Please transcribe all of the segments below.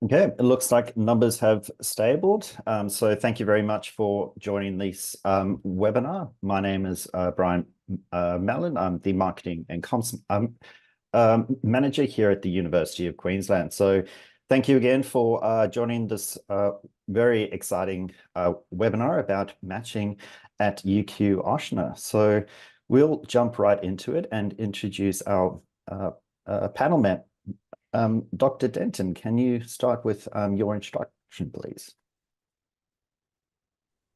Okay, it looks like numbers have stabled. So thank you very much for joining this webinar. My name is Brian Mallon. I'm the Marketing and Comms Manager here at the University of Queensland. So thank you again for joining this very exciting webinar about matching at UQ-Ochsner. So we'll jump right into it and introduce our panel member. Dr. Denton, can you start with your introduction, please?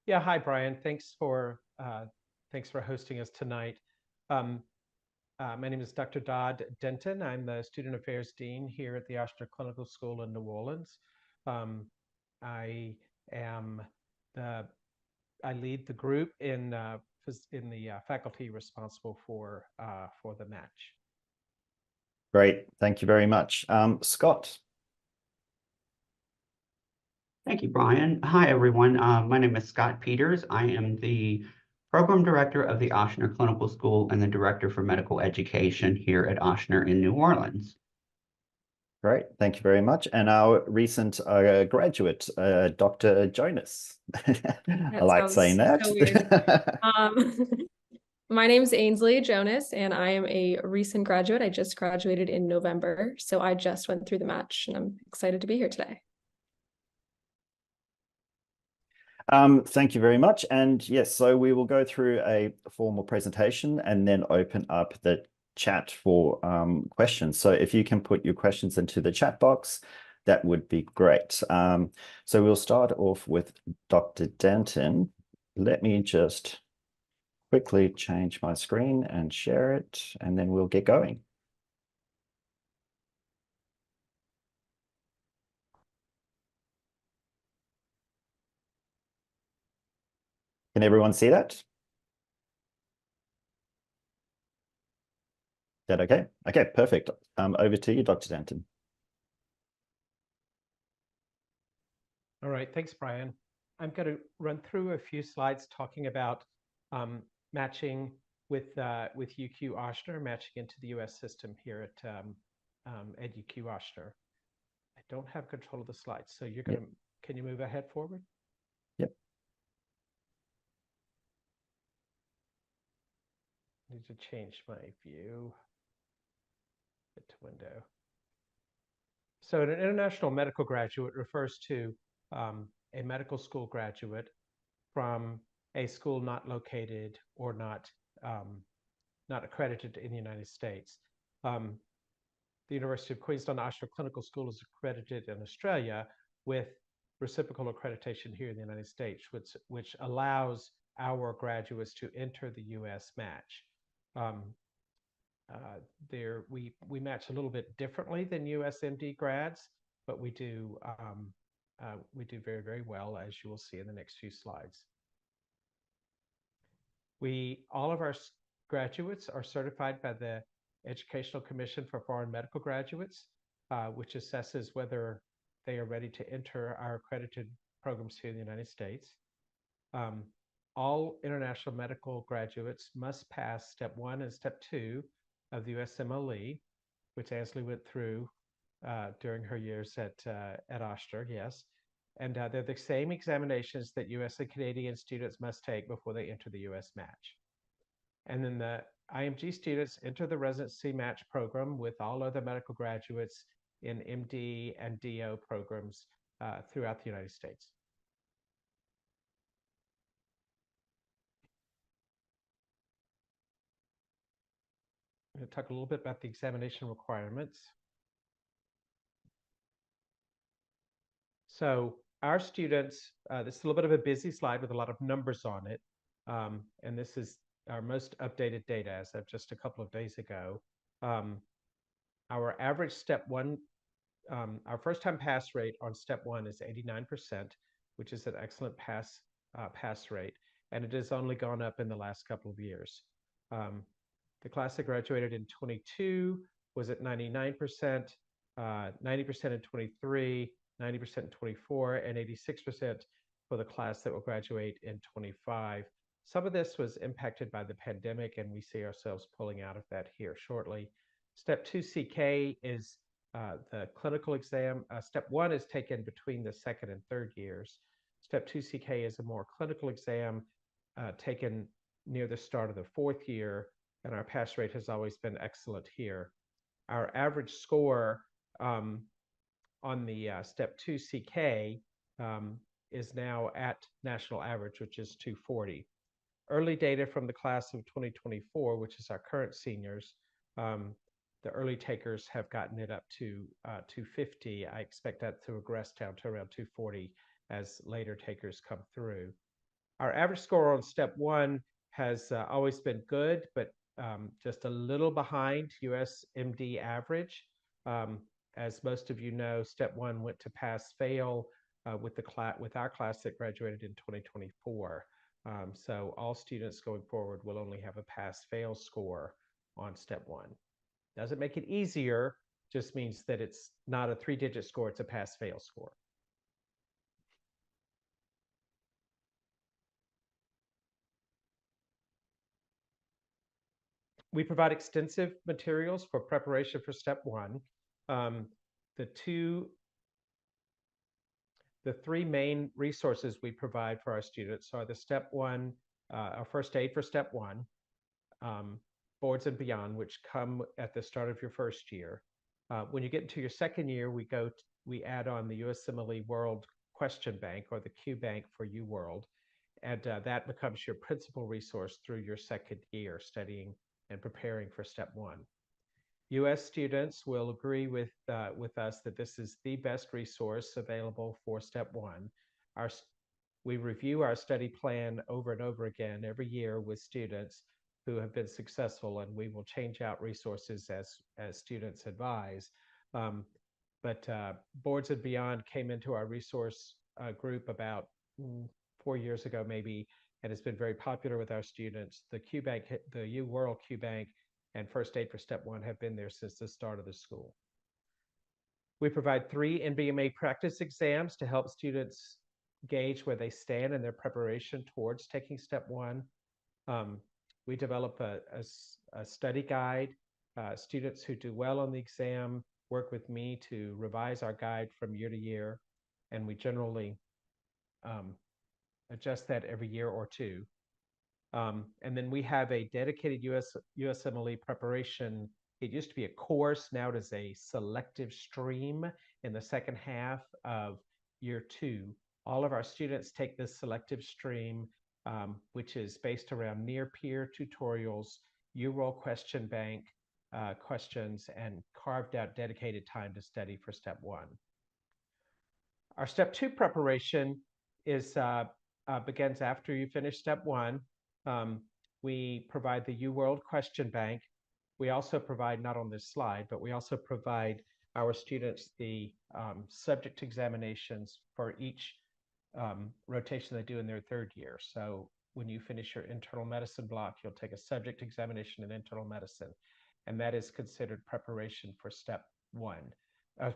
Yeah, hi, Brian. Thanks for hosting us tonight. My name is Dr. Dodd Denton. I'm the Student Affairs Dean here at the Ochsner Clinical School in New Orleans. I lead the group in the faculty responsible for the match. Great, thank you very much. Scott. Thank you, Brian. Hi, everyone. My name is Scott Peters. I am the Program Director of the Ochsner Clinical School and the Director for Medical Education here at Ochsner in New Orleans. Great, thank you very much. And our recent graduate, Dr. Jonas. I like saying that. So weird. My name is Ainsley Jonas, and I am a recent graduate. I just graduated in November, so I just went through the match, and I'm excited to be here today. Thank you very much. And yes, so we will go through a formal presentation and then open up the chat for questions. So if you can put your questions into the chat box, that would be great. So we'll start off with Dr. Denton. Let me just quickly change my screen and share it, and then we'll get going. Can everyone see that? Is that okay? Okay, perfect. Over to you, Dr. Denton. All right, thanks, Brian. I'm going to run through a few slides talking about matching with UQ-Ochsner, matching into the U.S. system here at UQ-Ochsner. I don't have control of the slides, so you're going to. Can you move ahead forward? Yep. I need to change my view. Get to window. So an international medical graduate refers to a medical school graduate from a school not located or not accredited in the United States. The University of Queensland Ochsner Clinical School is accredited in Australia with reciprocal accreditation here in the United States, which allows our graduates to enter the U.S. match. We match a little bit differently than USMD grads, but we do very, very well, as you will see in the next few slides. All of our graduates are certified by the Educational Commission for Foreign Medical Graduates, which assesses whether they are ready to enter our accredited programs here in the United States. All international medical graduates must pass Step 1 and Step 2 of the USMLE, which Ainsley went through during her years at Ochsner, yes. And they're the same examinations that US and Canadian students must take before they enter the US match. And then the IMG students enter the residency match program with all other medical graduates in MD and DO programs throughout the United States. I'm going to talk a little bit about the examination requirements. So our students, this is a little bit of a busy slide with a lot of numbers on it. And this is our most updated data as of just a couple of days ago. Our average Step 1, our first-time pass rate on Step 1 is 89%, which is an excellent pass rate. And it has only gone up in the last couple of years. The class that graduated in 22 was at 99%, 90% in 23, 90% in 24, and 86% for the class that will graduate in 25. Some of this was impacted by the pandemic, and we see ourselves pulling out of that here shortly. Step 2 CK is The clinical exam, step 1 is taken between the second and third years. Step 2 CK is a more clinical exam taken near the start of the fourth year, and our pass rate has always been excellent here. Our average score on the step 2 CK is now at national average, which is 240. Early data from the class of 2024, which is our current seniors, the early takers have gotten it up to 250. I expect that to regress down to around 240 as later takers come through. Our average score on step 1 has always been good, but just a little behind USMD average. As most of you know, step 1 went to pass-fail with our class that graduated in 2024. So all students going forward will only have a pass-fail score on step 1. Doesn't make it easier, just means that it's not a 3-digit score, it's a pass-fail score. We provide extensive materials for preparation for step 1. The 3 main resources we provide for our students are the step 1, our first aid for step 1, boards and beyond, which come at the start of your first year. When you get into your second year, we add on the USMLE World Question Bank, or the Q Bank for UWorld, and that becomes your principal resource through your second year studying and preparing for step 1. US students will agree with us that this is the best resource available for step 1. We review our study plan over and over again every year with students who have been successful, and we will change out resources as students advise. But Boards and Beyond came into our resource group about 4 years ago, maybe, and has been very popular with our students. The Q Bank, the UWorld Q Bank, and First Aid for Step 1 have been there since the start of the school. We provide 3 NBMA practice exams to help students gauge where they stand in their preparation towards taking Step 1. We develop a study guide. Students who do well on the exam work with me to revise our guide from year to year, and we generally adjust that every year or 2. And then we have a dedicated USMLE preparation. It used to be a course, now it is a selective stream in the second half of year 2. All of our students take this selective stream, which is based around near-peer tutorials, UWorld question bank questions, and carved out dedicated time to study for step 1. Our step 2 preparation begins after you finish step 1. We provide the UWorld question bank. We also provide, not on this slide, but we also provide our students the subject examinations for each rotation they do in their third year. So when you finish your internal medicine block, you'll take a subject examination in internal medicine, and that is considered preparation for step 1,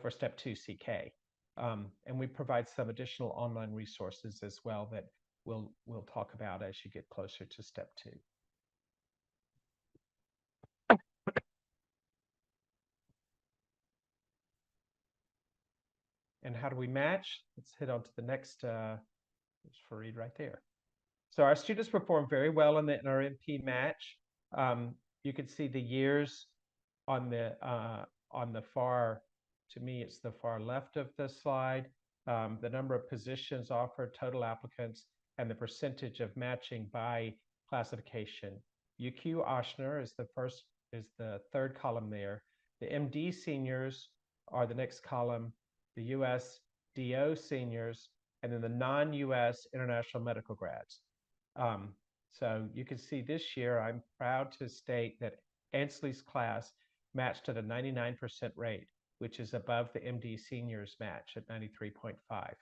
for step 2 CK. And we provide some additional online resources as well that we'll talk about as you get closer to step 2. And how do we match? Let's hit on to the next, there's Fareed right there. So our students perform very well in our MP match. You can see the years on the far, to me, it's the far left of the slide. The number of positions offered, total applicants, and the percentage of matching by classification. UQ-Ochsner is the third column there. The MD seniors are the next column, the US DO seniors, and then the non-US international medical grads. So you can see this year, I'm proud to state that Ansley's class matched at a 99% rate, which is above the MD seniors match at 93.5.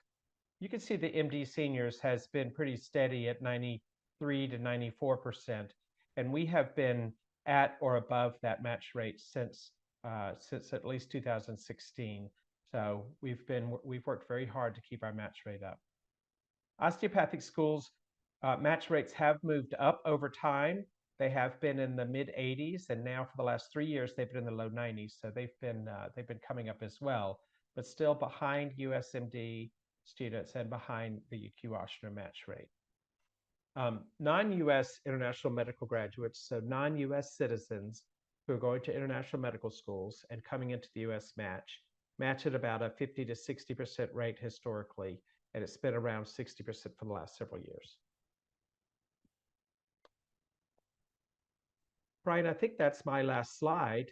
You can see the MD seniors has been pretty steady at 93 to 94%, and we have been at or above that match rate since at least 2016. So we've worked very hard to keep our match rate up. Osteopathic schools match rates have moved up over time. They have been in the mid 80s, and now for the last 3 years they've been in the low 90s. So they've been coming up as well, but still behind USMD students and behind the UQ-Ochsner match rate. Non-US international medical graduates, so non-US citizens who are going to international medical schools and coming into the US match at about a 50 to 60% rate historically, and it's been around 60% for the last several years. Brian, I think that's my last slide,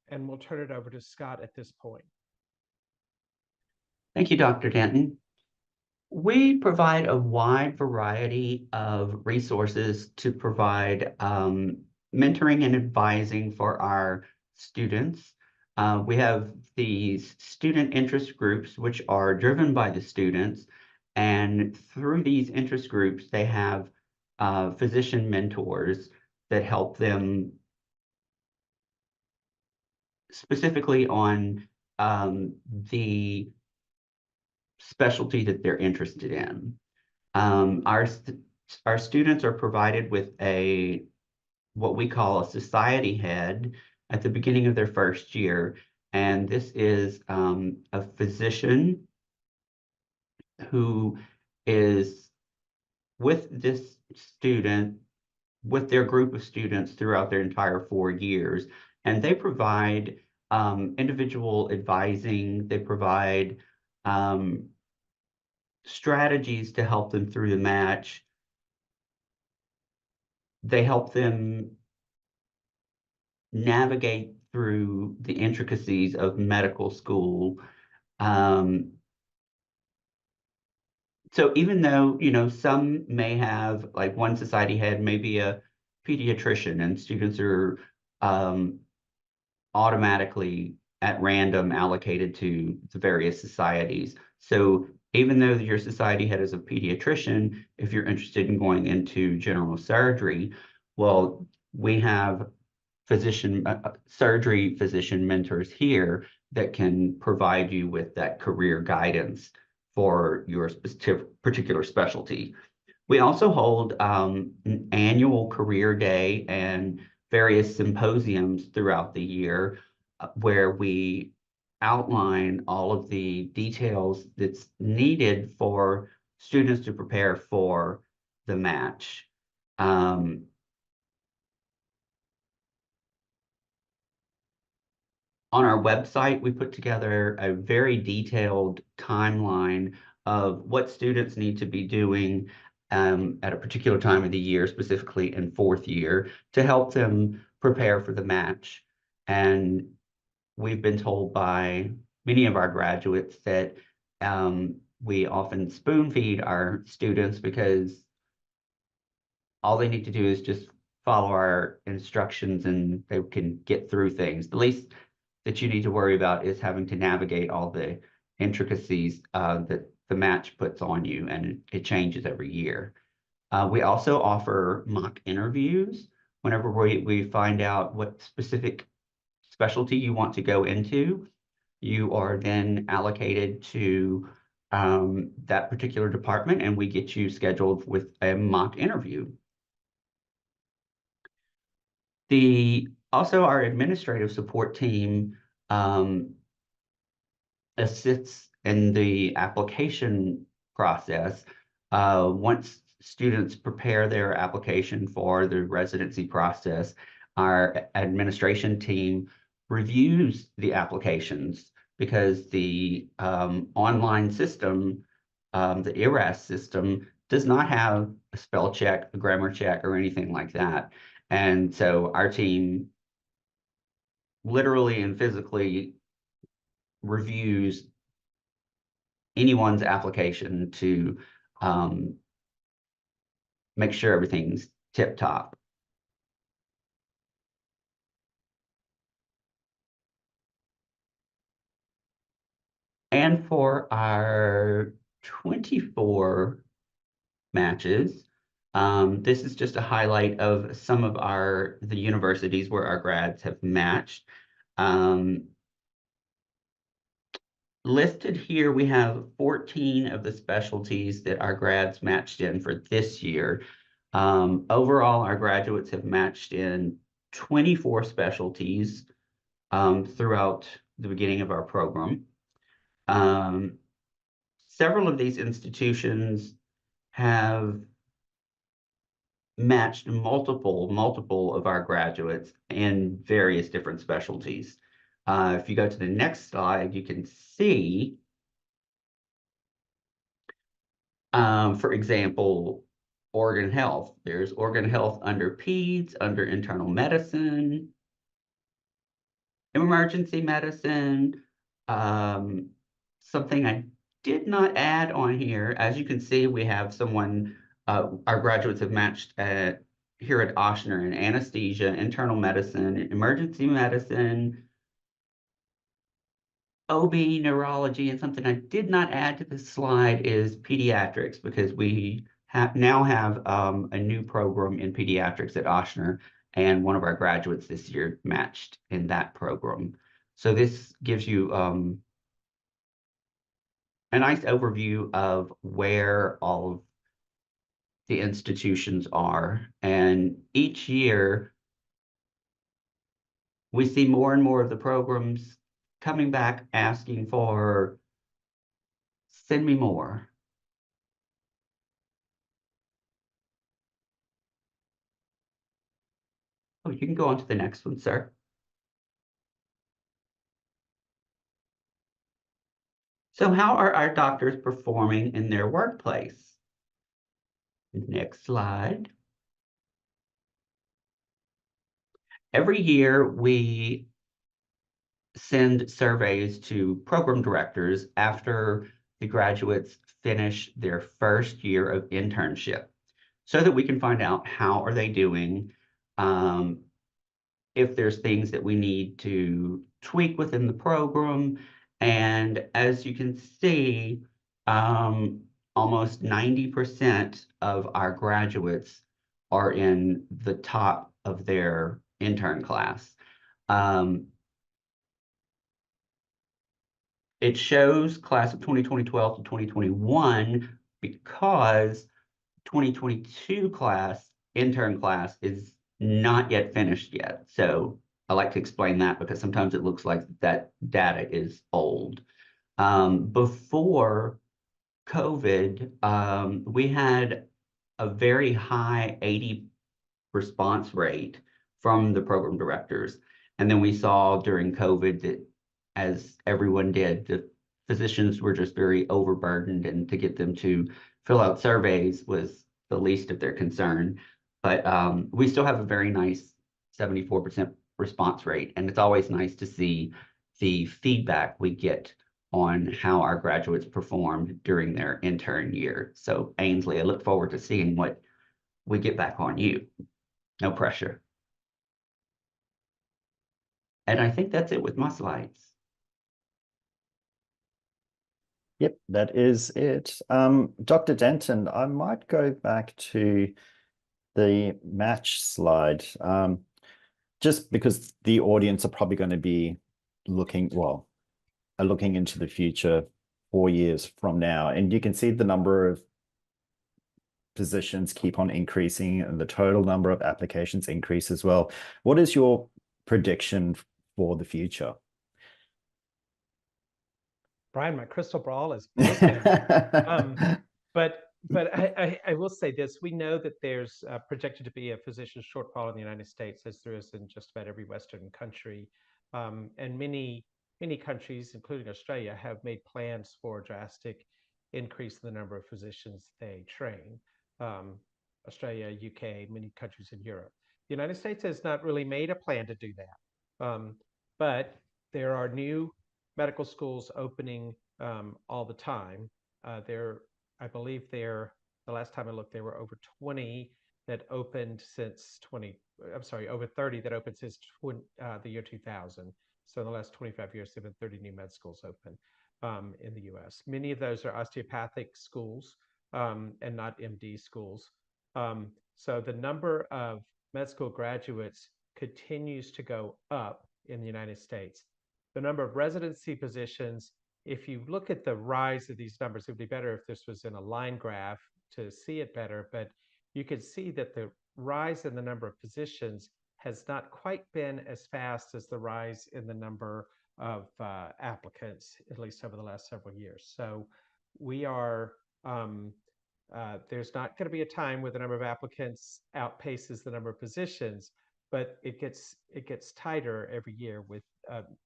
and we'll turn it over to Scott at this point. Thank you, Dr. Denton. We provide a wide variety of resources to provide mentoring and advising for our students. We have these student interest groups, which are driven by the students. And through these interest groups, they have physician mentors that help them specifically on the specialty that they're interested in. Our students are provided with what we call a society head at the beginning of their first year. And this is a physician who is with this student, with their group of students throughout their entire 4 years. And they provide individual advising, they provide strategies to help them through the match. They help them navigate through the intricacies of medical school. So even though, some may have, like one society head may be a pediatrician, and students are automatically at random allocated to the various societies. So even though your society head is a pediatrician, if you're interested in going into general surgery, well, we have surgery physician mentors here that can provide you with that career guidance for your particular specialty. We also hold an annual career day and various symposiums throughout the year where we outline all of the details that's needed for students to prepare for the match. On our website, we put together a very detailed timeline of what students need to be doing at a particular time of the year, specifically in 4th year, to help them prepare for the match. And we've been told by many of our graduates that we often spoon feed our students because all they need to do is just follow our instructions and they can get through things. The least that you need to worry about is having to navigate all the intricacies that the match puts on you, and it changes every year. We also offer mock interviews whenever we find out what specific specialty you want to go into. You are then allocated to that particular department, and we get you scheduled with a mock interview. Also, our administrative support team assists in the application process. Once students prepare their application for the residency process, our administration team reviews the applications because the online system, the ERAS system, does not have a spell check, a grammar check, or anything like that. And so our team literally and physically reviews anyone's application to make sure everything's tip-top. And for our 24 matches, this is just a highlight of some of the universities where our grads have matched. Listed here, we have 14 of the specialties that our grads matched in for this year. Overall, our graduates have matched in 24 specialties throughout the beginning of our program. Several of these institutions have matched multiple of our graduates in various different specialties. If you go to the next slide, you can see, for example, organ health. There's organ health under peds, under internal medicine, emergency medicine. Something I did not add on here, as you can see, we have someone, our graduates have matched here at Ochsner in anesthesia, internal medicine, emergency medicine, OB, neurology, and something I did not add to this slide is pediatrics, because we now have a new program in pediatrics at Ochsner, and one of our graduates this year matched in that program. So this gives you a nice overview of where all of the institutions are. And each year, we see more and more of the programs coming back asking for, send me more. Oh, you can go on to the next one, sir. So how are our doctors performing in their workplace? Next slide. Every year we send surveys to program directors after the graduates finish their first year of internship, so that we can find out how are they doing, if there's things that we need to tweak within the program. And as you can see, almost 90% of our graduates are in the top of their intern class. It shows class of 2012 to 2021 because 2022 class, intern class, is not yet finished yet. So I like to explain that because sometimes it looks like that data is old. Before COVID, we had a very high 80 response rate from the program directors. And then we saw during COVID that, as everyone did, the physicians were just very overburdened, and to get them to fill out surveys was the least of their concern. But we still have a very nice 74% response rate, and it's always nice to see the feedback we get on how our graduates performed during their intern year. So Ainsley, I look forward to seeing what we get back on you. No pressure. And I think that's it with my slides. Yep, that is it. Dr. Denton, I might go back to the match slide, just because the audience are probably going to be looking into the future 4 years from now. And you can see the number of positions keep on increasing and the total number of applications increase as well. What is your prediction for the future? Brian, my crystal ball is broken. But I will say this: we know that there's projected to be a physician shortfall in the United States, as there is in just about every Western country, and many countries, including Australia, have made plans for a drastic increase in the number of physicians they train. Australia, UK, many countries in Europe. The United States has not really made a plan to do that, but there are new medical schools opening all the time. I believe the last time I looked, there were over 20 that opened since over 30 that opened since the year 2000. So in the last 25 years, there have been 30 new med schools open in the US. Many of those are osteopathic schools and not MD schools. So the number of med school graduates continues to go up in the United States. The number of residency positions, if you look at the rise of these numbers, it would be better if this was in a line graph to see it better. But you can see that the rise in the number of positions has not quite been as fast as the rise in the number of applicants, at least over the last several years. So we are, there's not going to be a time where the number of applicants outpaces the number of positions, but it gets tighter every year with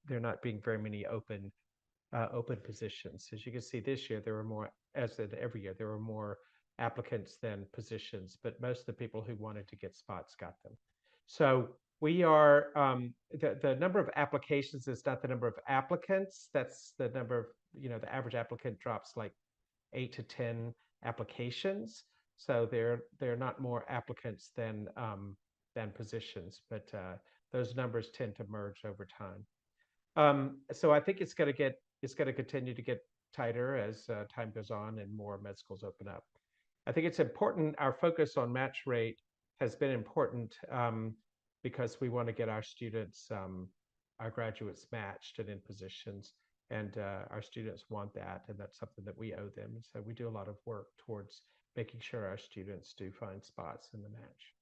there not being very many open positions. As you can see this year, there were more, as in every year, there were more applicants than positions, but most of the people who wanted to get spots got them. So we are, the number of applications is not the number of applicants. That's the number of, the average applicant drops like 8 to 10 applications. So there are not more applicants than positions, but those numbers tend to merge over time. So I think it's going to continue to get tighter as time goes on and more med schools open up. I think it's important. Our focus on match rate has been important because we want to get our students, our graduates matched and in positions, and our students want that, and that's something that we owe them. And so we do a lot of work towards making sure our students do find spots in the match.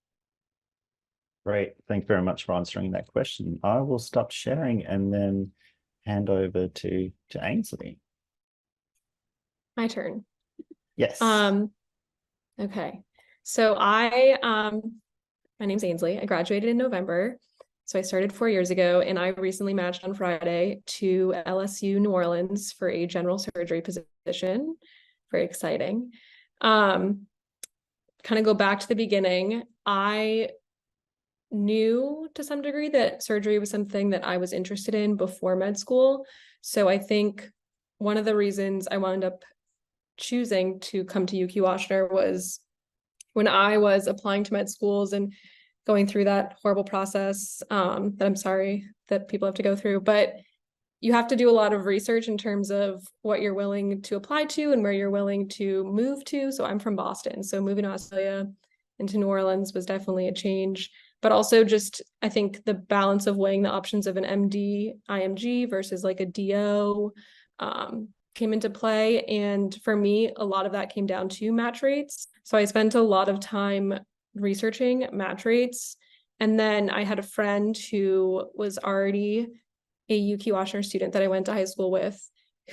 Great. Thank you very much for answering that question. I will stop sharing and then hand over to Ainsley. My turn. Yes. Okay. So my name's Ainsley. I graduated in November. So I started 4 years ago, and I recently matched on Friday to LSU New Orleans for a general surgery position. Very exciting. Kind of go back to the beginning. I knew to some degree that surgery was something that I was interested in before med school. So I think one of the reasons I wound up choosing to come to UQ-Ochsner was when I was applying to med schools and going through that horrible process that I'm sorry that people have to go through, but you have to do a lot of research in terms of what you're willing to apply to and where you're willing to move to. So I'm from Boston, so moving to Australia into New Orleans was definitely a change, but also just, I think the balance of weighing the options of an MD, IMG versus like a DO came into play. And for me, a lot of that came down to match rates. So I spent a lot of time researching match rates. And then I had a friend who was already a UQ-Ochsner student that I went to high school with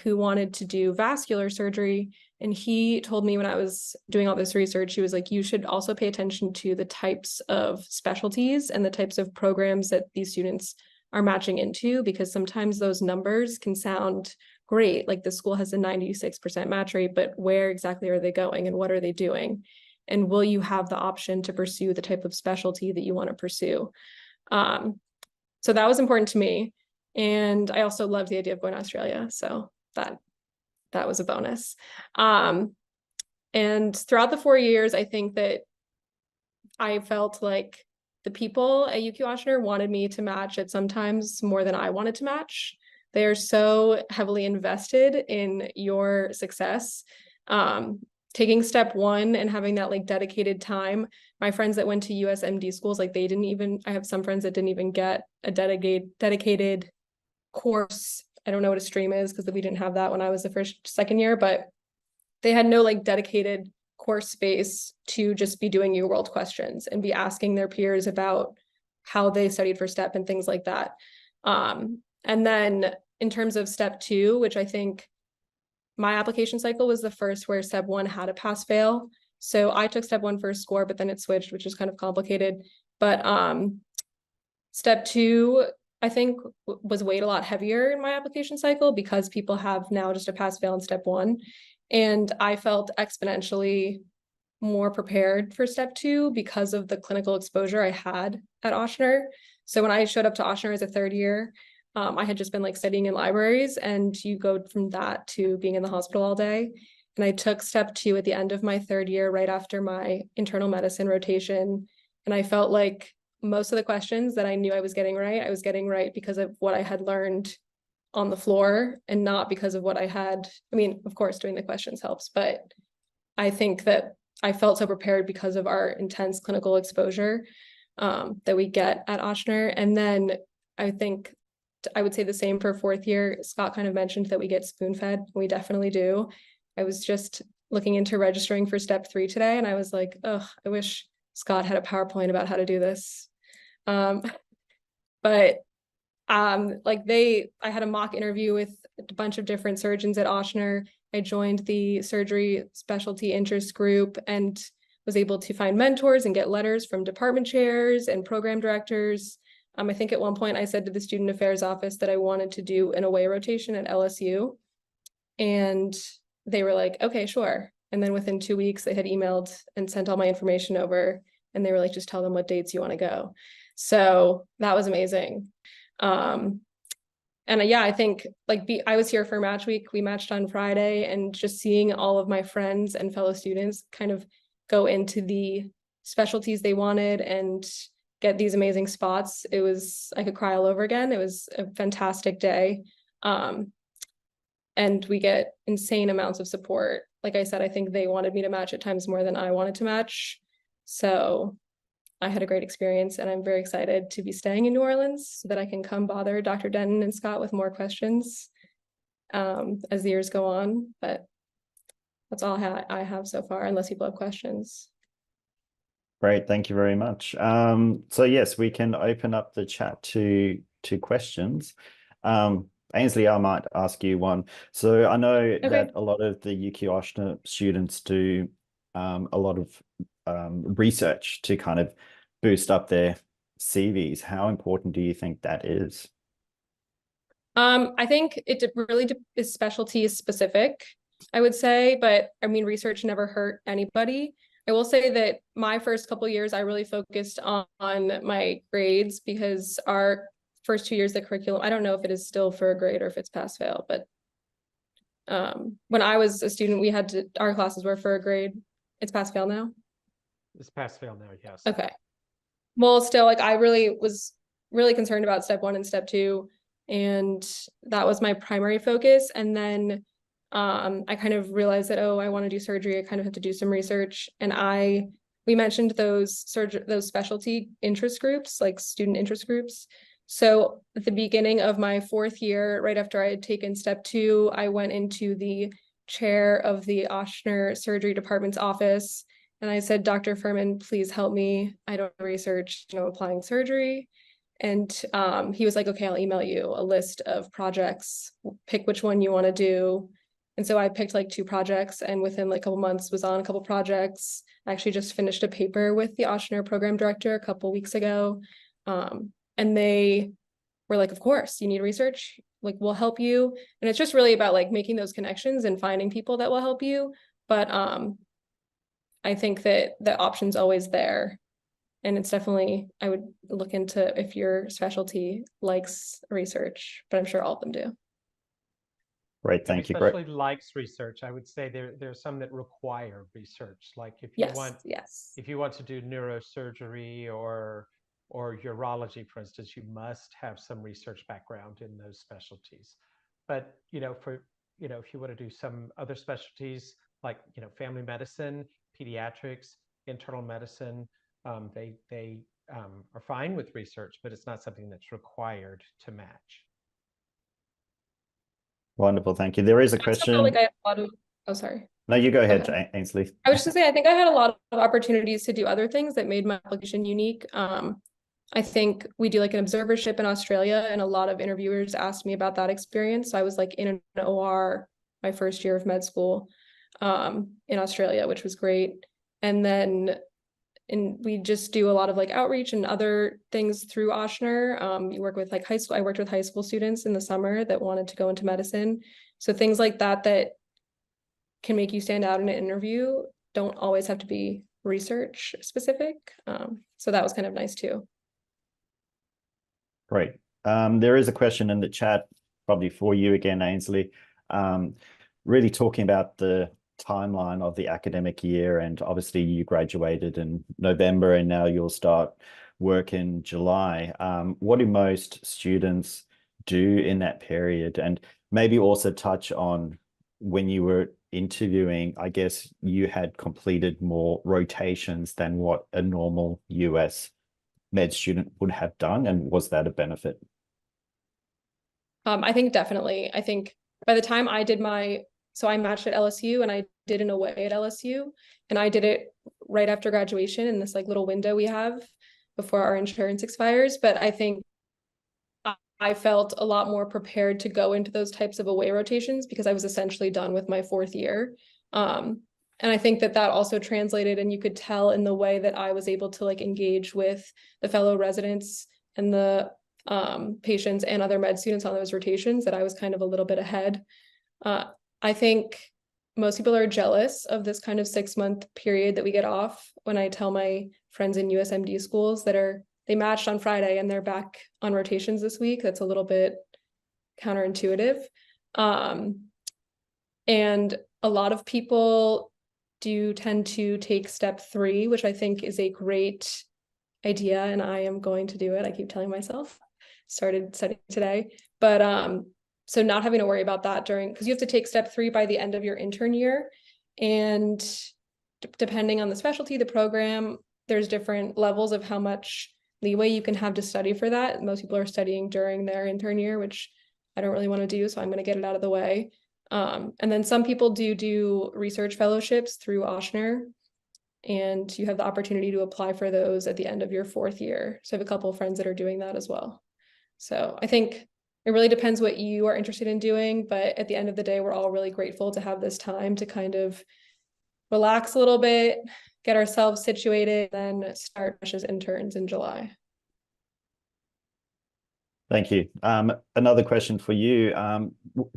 who wanted to do vascular surgery. And he told me when I was doing all this research, he was like, you should also pay attention to the types of specialties and the types of programs that these students are matching into, because sometimes those numbers can sound great. Like the school has a 96% match rate, but where exactly are they going and what are they doing? And will you have the option to pursue the type of specialty that you want to pursue? So that was important to me. And I also loved the idea of going to Australia. So that was a bonus. And throughout the 4 years, I think that I felt like the people at UQ-Ochsner wanted me to match at sometimes more than I wanted to match. They are so heavily invested in your success. Taking step one and having that like dedicated time. My friends that went to USMD schools, like they didn't even, I have some friends that didn't even get a dedicated course. I don't know what a stream is because we didn't have that when I was the second year, but they had no like dedicated course space to just be doing UWorld questions and be asking their peers about how they studied for STEP and things like that. And then in terms of step two, which I think my application cycle was the first where step one had a pass fail. So I took step one first score, but then it switched, which is kind of complicated. But step two, I think was weighed a lot heavier in my application cycle because people have now just a pass fail in step one. And I felt exponentially more prepared for step two because of the clinical exposure I had at Ochsner. So when I showed up to Ochsner as a third year, I had just been like studying in libraries, and you go from that to being in the hospital all day. And I took step two at the end of my third year, right after my internal medicine rotation. And I felt like most of the questions that I knew I was getting right because of what I had learned on the floor and not because of what I had. I mean, of course, doing the questions helps, but I think that I felt so prepared because of our intense clinical exposure that we get at Ochsner. And then I think I would say the same for fourth year. Scott kind of mentioned that we get spoon-fed. We definitely do. I was just looking into registering for step 3 today, and I was like, oh, I wish Scott had a PowerPoint about how to do this. But like I had a mock interview with a bunch of different surgeons at Ochsner. I joined the surgery specialty interest group and was able to find mentors and get letters from department chairs and program directors. I think at one point I said to the student affairs office that I wanted to do an away rotation at LSU. And they were like, okay, sure. And then within 2 weeks, they had emailed and sent all my information over. And they were like, just tell them what dates you want to go. So that was amazing. And yeah, I think like I was here for match week. We matched on Friday, and just seeing all of my friends and fellow students kind of go into the specialties they wanted and get these amazing spots. I could cry all over again. It was a fantastic day. And we get insane amounts of support. Like I said, I think they wanted me to match at times more than I wanted to match. So I had a great experience, and I'm very excited to be staying in New Orleans so that I can come bother Dr. Denton and Scott with more questions as the years go on. But that's all I have so far, unless people have questions. Great, thank you very much. So yes, we can open up the chat to questions. Ainsley, I might ask you one. So I know that a lot of the UQ-Ochsner students do a lot of research to kind of boost up their CVs. How important do you think that is? I think it really is specialty specific, I would say, but I mean, research never hurt anybody. I will say that my first couple of years, I really focused on my grades, because our first 2 years, the curriculum, I don't know if it is still for a grade or if it's pass fail, but when I was a student, our classes were for a grade. It's pass fail now? It's pass fail now, yes. Okay. Well, still, like, I really was really concerned about step 1 and step 2, and that was my primary focus. And then I kind of realized that, oh, I want to do surgery. I kind of have to do some research. And we mentioned those specialty interest groups, like student interest groups. So at the beginning of my 4th year, right after I had taken step 2, I went into the chair of the Ochsner surgery department's office. And I said, Dr. Furman, please help me. I don't research, applying surgery. And he was like, okay, I'll email you a list of projects, pick which one you want to do. And so I picked like 2 projects, and within like a couple months was on a couple projects. I actually just finished a paper with the Ochsner program director a couple weeks ago. And they were like, of course, you need research, like we'll help you. And it's just really about like making those connections and finding people that will help you. But I think that the option's always there. And it's definitely, I would look into if your specialty likes research, but I'm sure all of them do. Great, thank you. Especially likes research. I would say there's some that require research. Like if you if you want to do neurosurgery or urology, for instance, you must have some research background in those specialties. But if you want to do some other specialties like family medicine, pediatrics, internal medicine, they are fine with research, but it's not something that's required to match. Wonderful, thank you. There is a question. Like I had a lot of, oh, sorry. No, you go ahead, Ainsley. I was just gonna say, I think I had a lot of opportunities to do other things that made my application unique. I think we do like an observership in Australia, and a lot of interviewers asked me about that experience. So I was like in an OR my first year of med school in Australia, which was great. And then we just do a lot of like outreach and other things through Ochsner. You work with like I worked with high school students in the summer that wanted to go into medicine. So things like that can make you stand out in an interview don't always have to be research specific. So that was kind of nice too. Great. There is a question in the chat, probably for you again, Ainsley, really talking about the timeline of the academic year. And obviously you graduated in November and now you'll start work in July. What do most students do in that period? And maybe also touch on when you were interviewing, I guess you had completed more rotations than what a normal US med student would have done, and was that a benefit? I think definitely. I think by the time I did so I matched at LSU and I did in a way at LSU, and I did it right after graduation in this like little window we have before our insurance expires. But I think I felt a lot more prepared to go into those types of away rotations because I was essentially done with my 4th year. And I think that also translated, and you could tell in the way that I was able to like engage with the fellow residents and the patients and other med students on those rotations, that I was kind of a little bit ahead. I think most people are jealous of this kind of 6-month period that we get off. When I tell my friends in USMD schools that they matched on Friday and they're back on rotations this week, that's a little bit counterintuitive. And a lot of people do tend to take step 3, which I think is a great idea, and I am going to do it. I keep telling myself. Started studying today, but so not having to worry about that because you have to take step 3 by the end of your intern year, and depending on the specialty, the program, there's different levels of how much leeway you can have to study for that. Most people are studying during their intern year, which I don't really want to do, so I'm going to get it out of the way. And then some people do research fellowships through Ochsner, and you have the opportunity to apply for those at the end of your 4th year. So I have a couple of friends that are doing that as well. So I think it really depends what you are interested in doing, but at the end of the day, we're all really grateful to have this time to kind of relax a little bit, get ourselves situated, then start as interns in July. Thank you. Another question for you.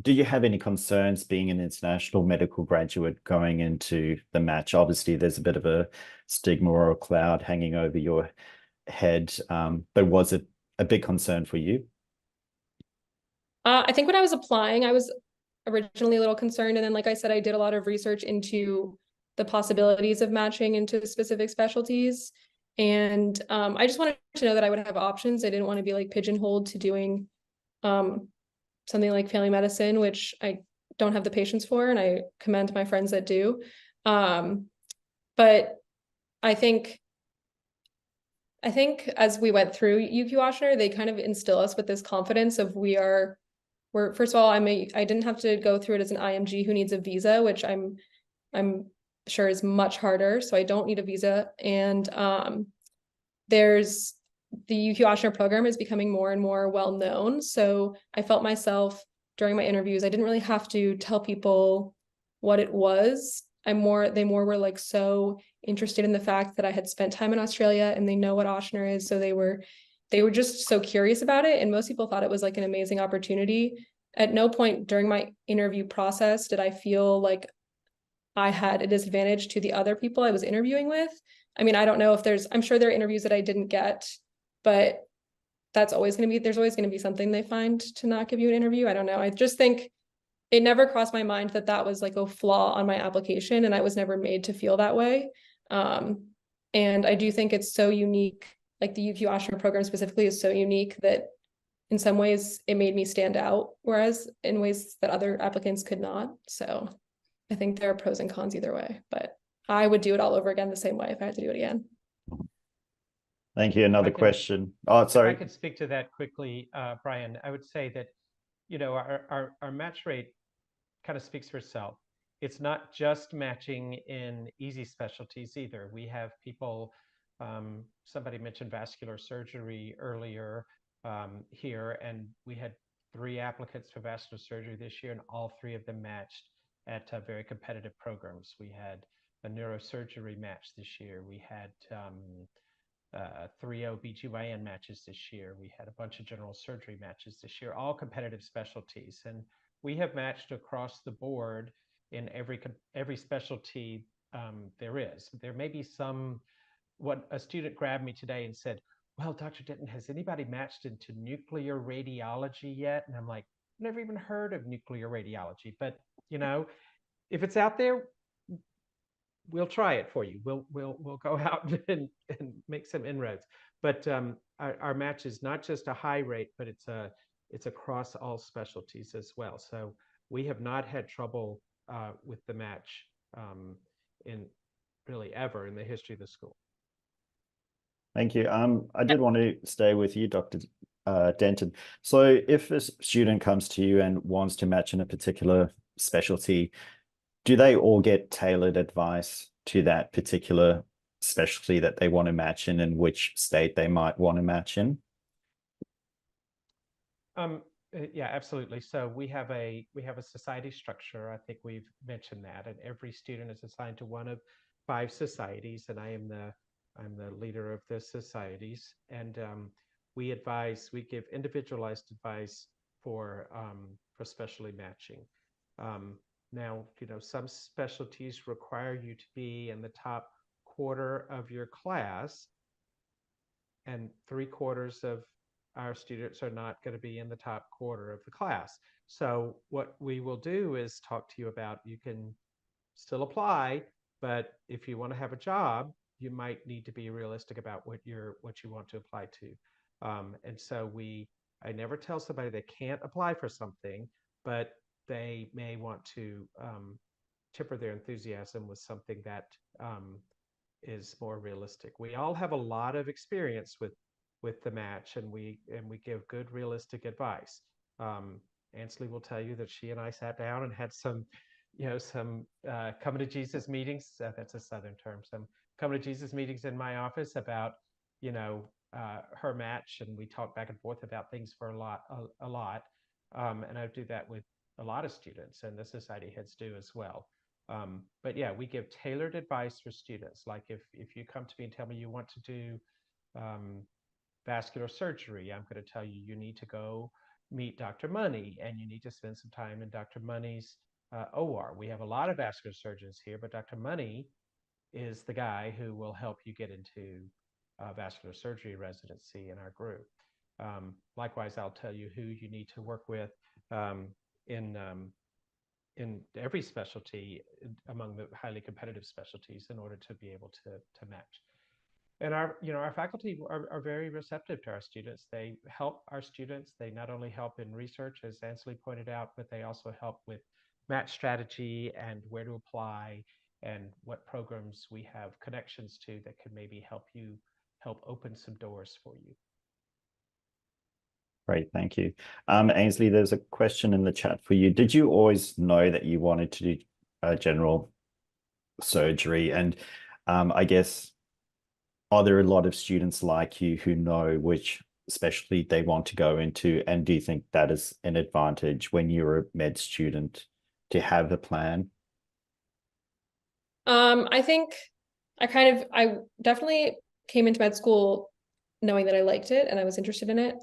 Do you have any concerns being an international medical graduate going into the match? Obviously, there's a bit of a stigma or a cloud hanging over your head, but was it a big concern for you? I think when I was applying, I was originally a little concerned. And then, like I said, I did a lot of research into the possibilities of matching into specific specialties. And I just wanted to know that I would have options. I didn't want to be like pigeonholed to doing something like family medicine, which I don't have the patience for, and I commend my friends that do. But I think as we went through UQ-Ochsner, they kind of instill us with this confidence of we're first of all, I didn't have to go through it as an IMG who needs a visa, which I'm sure is much harder. So I don't need a visa. And there's the UQ-Ochsner program is becoming more and more well known. So I felt myself during my interviews, I didn't really have to tell people what it was. They more were like so interested in the fact that I had spent time in Australia and they know what Ochsner is. So they were just so curious about it. And most people thought it was like an amazing opportunity. At no point during my interview process did I feel like I had a disadvantage to the other people I was interviewing with. I mean, I don't know if I'm sure there are interviews that I didn't get, but there's always going to be something they find to not give you an interview. I don't know. I just think it never crossed my mind that was like a flaw on my application, and I was never made to feel that way. And I do think it's so unique, like the UQ-Ochsner program specifically is so unique that in some ways it made me stand out, whereas in ways that other applicants could not. So I think there are pros and cons either way, but I would do it all over again the same way if I had to do it again. Thank you. Another question. Oh, sorry. If I could speak to that quickly, Brian, I would say that, our match rate kind of speaks for itself. It's not just matching in easy specialties either. We have people, somebody mentioned vascular surgery earlier here, and we had 3 applicants for vascular surgery this year, and all 3 of them matched at very competitive programs. We had a neurosurgery match this year. We had 3 OB/GYN matches this year. We had a bunch of general surgery matches this year, all competitive specialties. And we have matched across the board in every specialty there is. There may be what a student grabbed me today and said, well, Dr. Denton, has anybody matched into nuclear radiology yet? And I'm like, never even heard of nuclear radiology. But, if it's out there, we'll try it for you. We'll go out and make some inroads. But our match is not just a high rate, but it's across all specialties as well. So we have not had trouble with the match in really ever in the history of the school. Thank you. I did want to stay with you, Dr. Denton. So if a student comes to you and wants to match in a particular specialty, do they all get tailored advice to that particular specialty that they want to match in and which state they might want to match in? Yeah, absolutely. So we have a society structure. I think we've mentioned that, and every student is assigned to one of 5 societies, and I'm the leader of the societies. And we give individualized advice for specialty matching. Now, some specialties require you to be in the top quarter of your class, and 3/4 of our students are not going to be in the top quarter of the class. So what we will do is talk to you about, you can still apply, but if you want to have a job, you might need to be realistic about what you want to apply to. And so I never tell somebody they can't apply for something, but they may want to temper their enthusiasm with something that is more realistic. We all have a lot of experience with the match, and we give good realistic advice. Ansley will tell you that she and I sat down and had some come to Jesus meetings. That's a Southern term. Some come to Jesus meetings in my office about her match, and we talked back and forth about things for a lot. And I do that with a lot of students, and the society heads do as well. But yeah, we give tailored advice for students. Like if you come to me and tell me you want to do vascular surgery, I'm going to tell you, you need to go meet Dr. Money, and you need to spend some time in Dr. Money's OR. We have a lot of vascular surgeons here, but Dr. Money is the guy who will help you get into vascular surgery residency in our group. Likewise, I'll tell you who you need to work with in every specialty among the highly competitive specialties in order to be able to match. And our faculty are very receptive to our students. They help our students. They not only help in research, as Ansley pointed out, but they also help with match strategy and where to apply and what programs we have connections to that could maybe help open some doors for you. Great, thank you. Ainsley, there's a question in the chat for you. Did you always know that you wanted to do general surgery? And I guess, are there a lot of students like you who know which specialty they want to go into? And do you think that is an advantage when you're a med student to have a plan? I think I definitely came into med school knowing that I liked it and I was interested in it.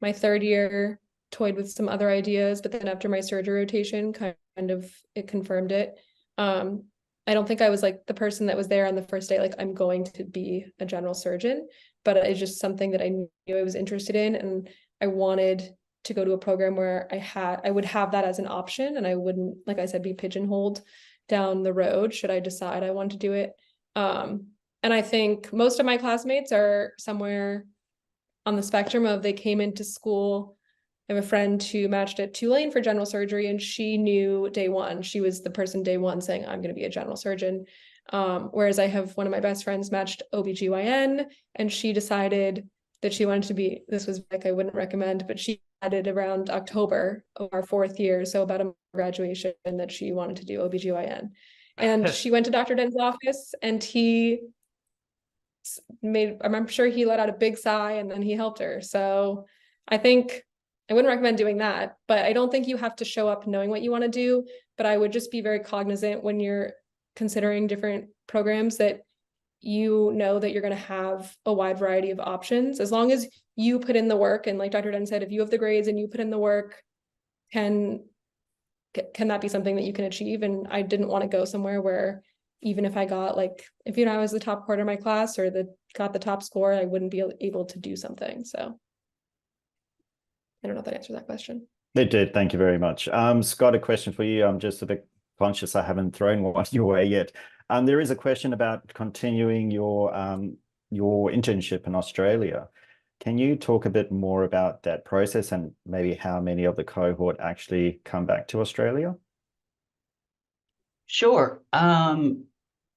My 3rd year toyed with some other ideas, but then after my surgery rotation, kind of it confirmed it. I don't think I was like the person that was there on the first day, like I'm going to be a general surgeon, but it's just something that I knew I was interested in, and I wanted to go to a program where I would have that as an option, and I wouldn't, like I said, be pigeonholed down the road should I decide I want to do it. And I think most of my classmates are somewhere on the spectrum of, they came into school. I have a friend who matched at Tulane for general surgery, and she knew day one. She was the person day one saying, I'm going to be a general surgeon. Whereas I have one of my best friends matched OBGYN, and she decided that she wanted to be, this was like, I wouldn't recommend, but she added around October of our 4th year, so about a graduation, that she wanted to do OBGYN. And she went to Dr. Den's office, and I'm sure he let out a big sigh, and then he helped her. So I think I wouldn't recommend doing that, but I don't think you have to show up knowing what you want to do. But I would just be very cognizant when you're considering different programs that you know that you're going to have a wide variety of options, as long as you put in the work. And like Dr. Den said, if you have the grades and you put in the work, can that be something that you can achieve? And I didn't want to go somewhere where, even if I got if I was the top quarter of my class or got the top score, I wouldn't be able to do something. So I don't know if that answers that question. It did. Thank you very much. Scott, a question for you. I'm just a bit conscious I haven't thrown one your way yet. There is a question about continuing your internship in Australia. Can you talk a bit more about that process and maybe how many of the cohort actually come back to Australia? Sure.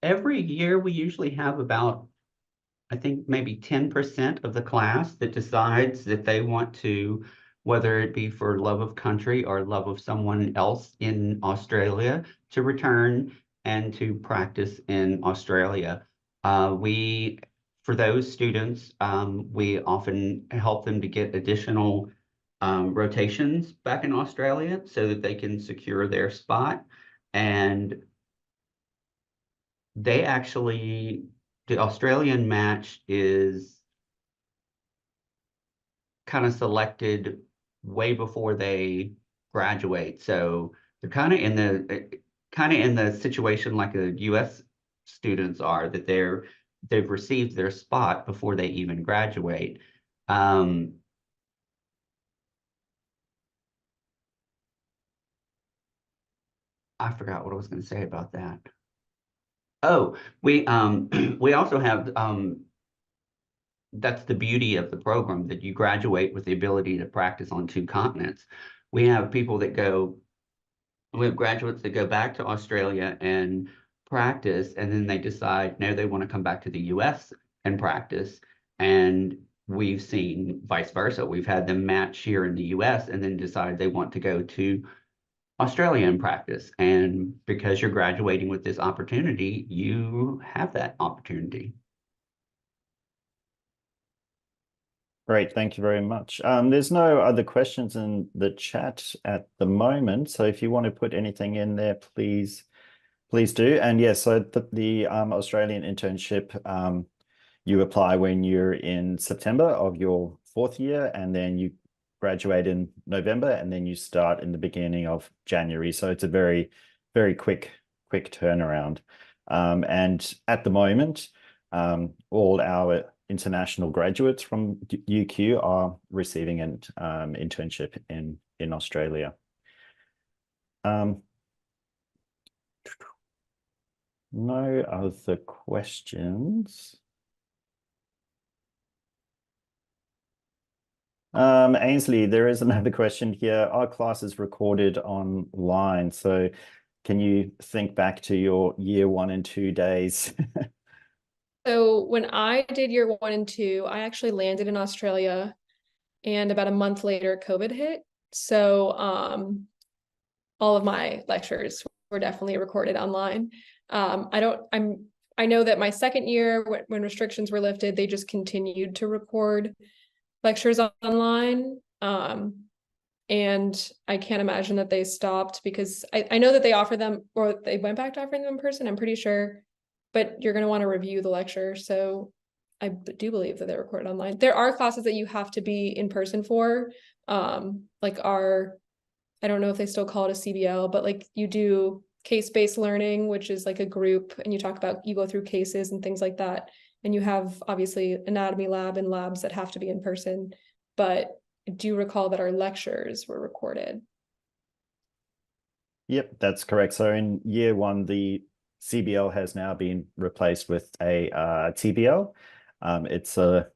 Every year we usually have about, I think maybe 10% of the class that decides that they want to whether it be for love of country or love of someone else in Australia, to return and to practice in Australia. For those students, we often help them to get additional rotations back in Australia so that they can secure their spot. And they actually, the Australian match is kind of selected way before they graduate. So they're kind of in the situation like the US students are, that they've received their spot before they even graduate. I forgot what I was going to say about that. Oh, we we also have that's the beauty of the program, that you graduate with the ability to practice on 2 continents. We have graduates that go back to Australia and practice, and then they decide, no, they want to come back to the US and practice. And we've seen vice versa. We've had them match here in the US and then decide they want to go to Australia and practice. And because you're graduating with this opportunity, you have that opportunity. Great, thank you very much. There's no other questions in the chat at the moment, so if you want to put anything in there, please do. And yes, so the Australian internship, you apply when you're in September of your 4th year, and then you graduate in November, and then you start in the beginning of January. So it's a very, very quick turnaround. And at the moment, all our international graduates from UQ are receiving an internship in Australia. No other questions. Ainsley, there is another question here. Are classes recorded online? So can you think back to your year 1 and 2 days? So when I did year 1 and 2, I actually landed in Australia, and about a month later, COVID hit. So all of my lectures were definitely recorded online. I know that my second year, when restrictions were lifted, they just continued to record lectures online. And I can't imagine that they stopped, because I know that they offer them, or they went back to offering them in person, I'm pretty sure, but you're going to want to review the lecture. So I do believe that they're recorded online. There are classes that you have to be in person for, like I don't know if they still call it a CBL, but like you do case-based learning, which is like a group, and you go through cases and things like that. And you have obviously anatomy lab and labs that have to be in person, but I do recall that our lectures were recorded. Yep, that's correct. So in year 1, the CBL has now been replaced with a TBL. It's a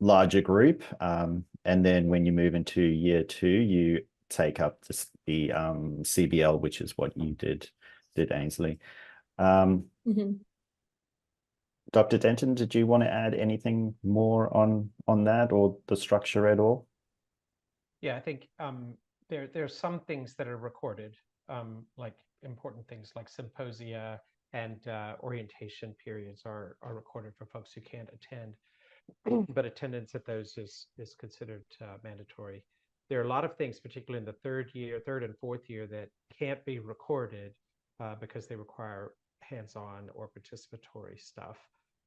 larger group. And then when you move into year 2, you take up the CBL, which is what you did Ainsley. Dr. Denton, did you want to add anything more on that, or the structure at all? Yeah, I think there's some things that are recorded, like important things like symposia and orientation periods are recorded for folks who can't attend, but attendance at those is considered mandatory. There are a lot of things, particularly in the third and fourth year, that can't be recorded because they require hands-on or participatory stuff.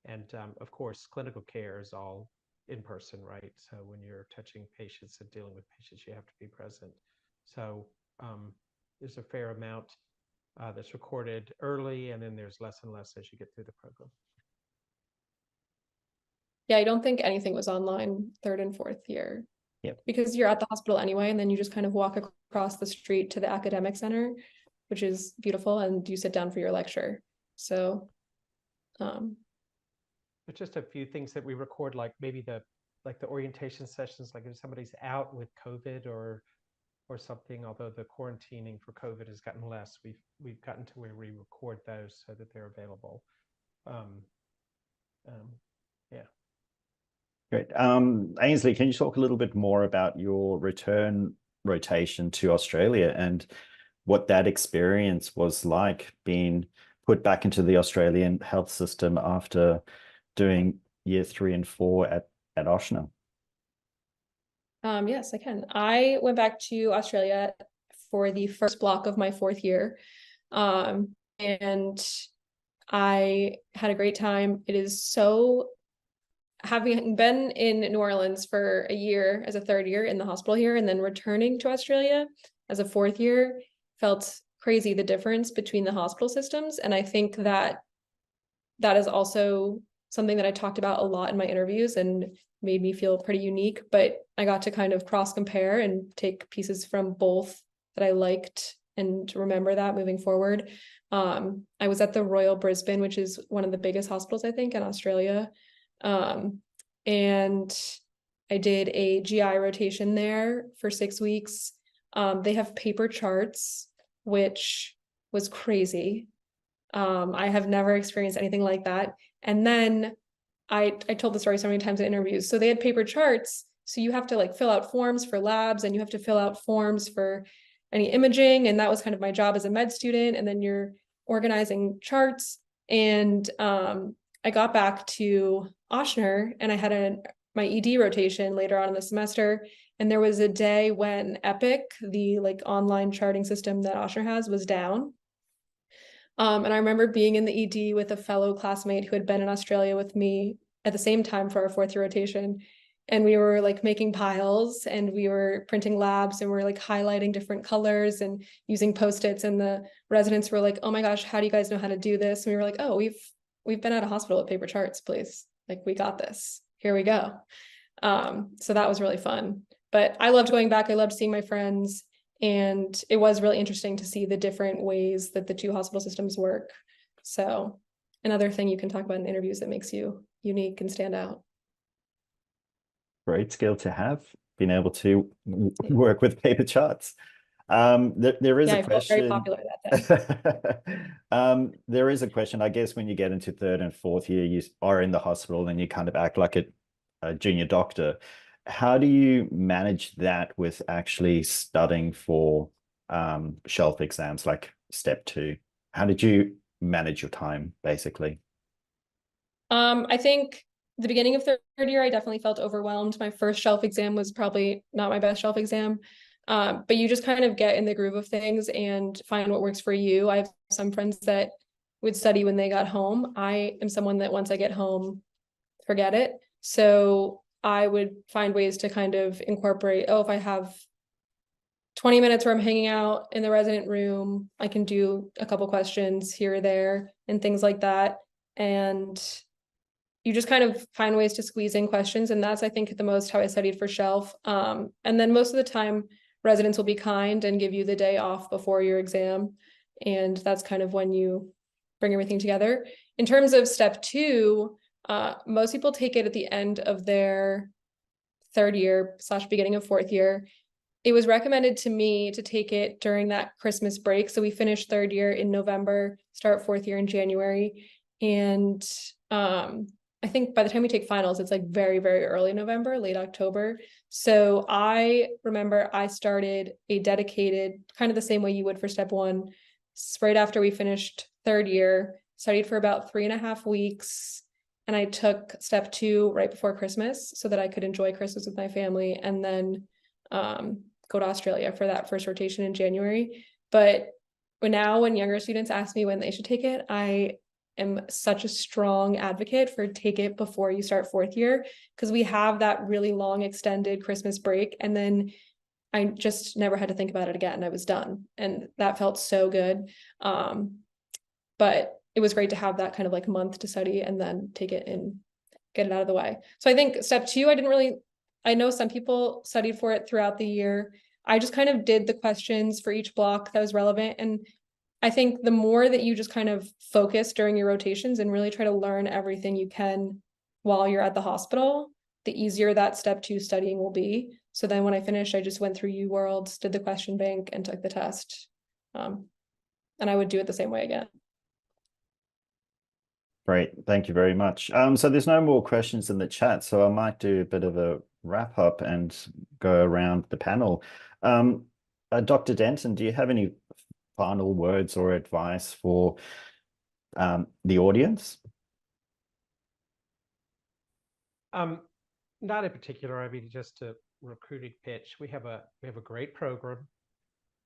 And of course, clinical care is all in person, right? So when you're touching patients and dealing with patients, you have to be present. So there's a fair amount that's recorded early, and then there's less and less as you get through the program. Yeah, I don't think anything was online 3rd and 4th year. Yep. Because you're at the hospital anyway, and then you just kind of walk across the street to the academic center, which is beautiful, and you sit down for your lecture. So but just a few things that we record, like maybe the orientation sessions, like if somebody's out with COVID or something, although the quarantining for COVID has gotten less, we've gotten to where we record those so that they're available. Yeah. Great. Ainsley, can you talk a little bit more about your return rotation to Australia and what that experience was like, being put back into the Australian health system after doing year 3 and 4 at Ochsner? Yes, I can. I went back to Australia for the first block of my 4th year. And I had a great time. It is so, having been in New Orleans for a year as a 3rd year in the hospital here, and then returning to Australia as a 4th year, felt crazy, the difference between the hospital systems. And I think that that is also something that I talked about a lot in my interviews and made me feel pretty unique. But I got to kind of cross compare and take pieces from both that I liked and remember that moving forward. I was at the Royal Brisbane, which is one of the biggest hospitals, I think, in Australia. And I did a GI rotation there for 6 weeks. They have paper charts, which was crazy. I have never experienced anything like that. And then I told the story so many times in interviews. So they had paper charts. So you have to like fill out forms for labs, and you have to fill out forms for any imaging. And that was kind of my job as a med student. And then you're organizing charts. And I got back to Ochsner, and I had my ED rotation later on in the semester. And there was a day when Epic, the like online charting system that Ochsner has, was down. And I remember being in the ED with a fellow classmate who had been in Australia with me at the same time for our 4th year rotation. And we were like making piles, and we were printing labs, and we were like highlighting different colors and using Post-its. And the residents were like, "Oh my gosh, how do you guys know how to do this?" And we were like, "Oh, we've been at a hospital with paper charts, please. Like, we got this. Here we go." So that was really fun. But I loved going back. I loved seeing my friends. And it was really interesting to see the different ways that the 2 hospital systems work. So another thing you can talk about in interviews that makes you unique and stand out. Great skill to have, being able to work with paper charts. There is Yeah, a I felt very question. popular that day. There is a question, I guess, when you get into 3rd and 4th year, you are in the hospital and you kind of act like a junior doctor. How do you manage that with actually studying for shelf exams like step 2? How did you manage your time, basically? I think the beginning of 3rd year, I definitely felt overwhelmed. My first shelf exam was probably not my best shelf exam. But you just kind of get in the groove of things and find what works for you. I have some friends that would study when they got home. I am someone that once I get home, forget it. So I would find ways to kind of incorporate, oh, if I have 20 minutes where I'm hanging out in the resident room, I can do a couple questions here or there and things like that. And you just kind of find ways to squeeze in questions. And that's, I think, the most how I studied for shelf. And then most of the time, residents will be kind and give you the day off before your exam. And that's kind of when you bring everything together. In terms of step 2, most people take it at the end of their 3rd year / beginning of 4th year. It was recommended to me to take it during that Christmas break. So we finished 3rd year in November, start 4th year in January. And I think by the time we take finals, it's like very, very early November, late October. So I remember I started a dedicated, kind of the same way you would for step 1, right after we finished 3rd year, studied for about 3.5 weeks. And I took step 2 right before Christmas so that I could enjoy Christmas with my family, and then go to Australia for that first rotation in January. But now when younger students ask me when they should take it, I am such a strong advocate for take it before you start 4th year, because we have that really long extended Christmas break, and then I just never had to think about it again. I was done, and that felt so good. But it was great to have that kind of like month to study and then take it and get it out of the way. So I think step 2, I know some people studied for it throughout the year. I just kind of did the questions for each block that was relevant. And I think the more that you just kind of focus during your rotations and really try to learn everything you can while you're at the hospital, the easier that step 2 studying will be. So then when I finished, I just went through UWorlds, did the question bank, and took the test. And I would do it the same way again. Great. Thank you very much. So there's no more questions in the chat, so I might do a bit of a wrap up and go around the panel. Dr. Denton, do you have any final words or advice for the audience? Not in particular. I mean, just a recruiting pitch. We have a great program.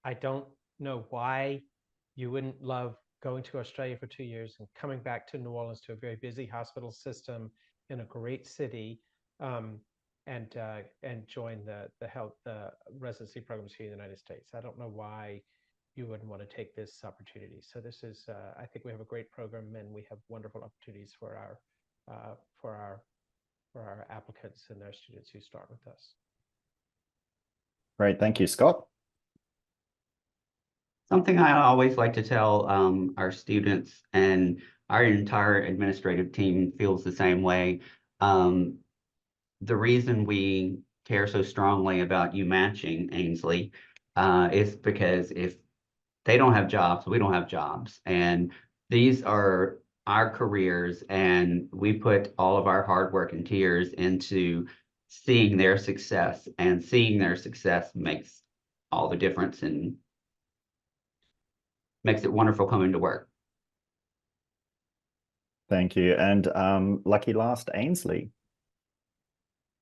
I don't know why you wouldn't love going to Australia for 2 years and coming back to New Orleans to a very busy hospital system in a great city, and join the residency programs here in the United States. I don't know why you wouldn't want to take this opportunity. So this is, I think we have a great program, and we have wonderful opportunities for our applicants and their students who start with us. Great. Thank you, Scott. Something I always like to tell our students, and our entire administrative team feels the same way. The reason we care so strongly about you matching, Ainsley, is because if they don't have jobs, we don't have jobs. And these are our careers, and we put all of our hard work and tears into seeing their success, and seeing their success makes all the difference and makes it wonderful coming to work. Thank you. And lucky last, Ainsley.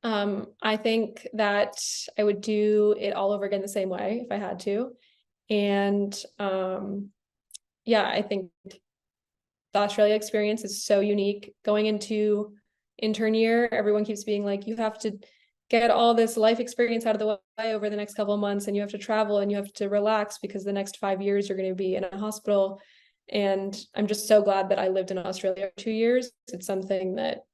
I think that I would do it all over again the same way if I had to. And yeah, I think the Australia experience is so unique. Going into intern year, everyone keeps being like, you have to get all this life experience out of the way over the next couple of months, and you have to travel and you have to relax because the next 5 years you're going to be in a hospital. And I'm just so glad that I lived in Australia for 2 years. It's something that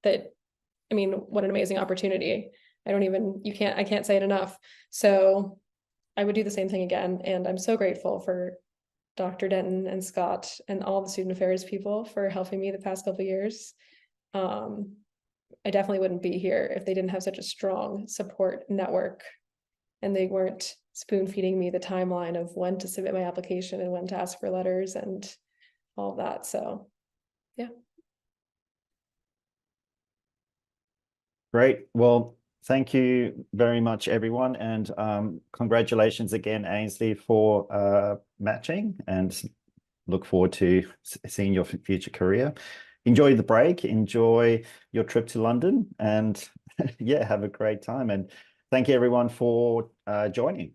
I mean, what an amazing opportunity. I can't say it enough. So I would do the same thing again. And I'm so grateful for Dr. Denton and Scott and all the student affairs people for helping me the past couple of years. I definitely wouldn't be here if they didn't have such a strong support network, and they weren't spoon feeding me the timeline of when to submit my application and when to ask for letters and all of that. So yeah. Great. Well, thank you very much, everyone. And congratulations again, Ainsley, for matching, and look forward to seeing your future career. Enjoy the break, enjoy your trip to London, and yeah, have a great time. And thank you everyone for joining.